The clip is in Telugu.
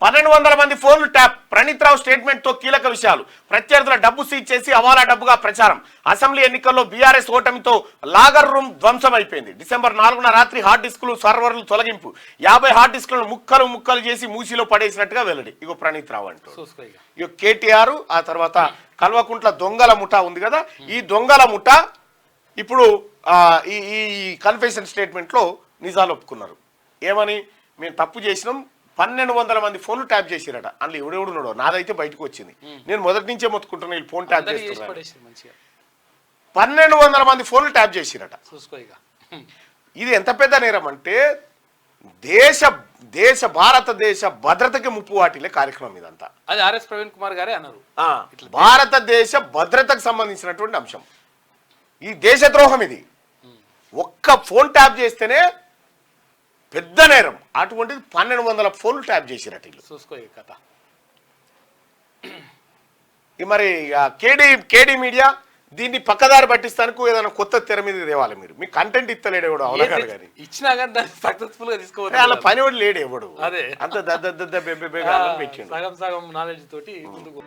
1200 మంది ఫోన్లు ట్యాప్. ప్రణీత్ రావు స్టేట్మెంట్ తో కీలక విషయాలు. ప్రత్యర్థుల డబ్బు సీజ్ చేసి హవాలా డబ్బుగా ప్రచారం. అసెంబ్లీ ఎన్నికల్లో బీఆర్ఎస్ ఓటమితో లాగర్ రూమ్ ధ్వంసం అయిపోయింది. డిసెంబర్ 4న రాత్రి హార్డ్ డిస్కులు సర్వర్లు తొలగింపు. 50 హార్డ్ డిస్కులను ముక్కలు చేసి మూసిలో పడేసినట్టుగా వెల్లడి. ఇగో ప్రణీత్ రావు అంటూ ఇగో కేటీఆర్. ఆ తర్వాత కల్వకుంట్ల దొంగల ముఠా ఉంది కదా, ఈ దొంగల ముఠా ఇప్పుడు ఈ కన్ఫెషన్ స్టేట్మెంట్ లో నిజాలు ఒప్పుకున్నారు. ఏమని? మేము తప్పు చేసినాం, 1200 మంది ఫోన్లు ట్యాప్ చేసిరట. అందులో ఎవడెవడున్నాడో నాదైతే బయటకు వచ్చింది. నేను మొదటి నుంచే మొత్తుకుంటున్నా వీళ్ళు ఫోన్ ట్యాప్ చేస్తున్నారు. 1200 మంది ఫోన్లు ట్యాప్ చేసిరట. ఇది ఎంత పెద్ద నేరం అంటే భారతదేశ భద్రతకి ముప్పు వాటిలే కార్యక్రమం ఇదంతా. అది ఆర్ఎస్ ప్రవీణ్ కుమార్ గారే అన్నారు. భారతదేశ భద్రతకు సంబంధించినటువంటి అంశం. ఈ దేశద్రోహం. ఇది ఒక్క ఫోన్ ట్యాప్ చేస్తేనే పెద్ద నేరం. అటువంటిది 1200 ఫోన్లు ట్యాప్ చేసిరట వీళ్ళు. చూసుకో కథ. మరి కేడీ మీడియా దీన్ని పక్కదారి పట్టిస్తానికి ఏదైనా కొత్త తెర మీద తేవాలి. మీరు మీ కంటెంట్ ఇస్తలేడు ఎవడు, అవలగాడు గాని ఇచ్చినా కానీ దాన్ని సక్సెస్ఫుల్ గా తీసుకోవాలి. అలా పని ఎవడు లేడు ఎవడు. అదే అంత పెట్టిండు సగం నాలెడ్జ్ తోటి ముందుకు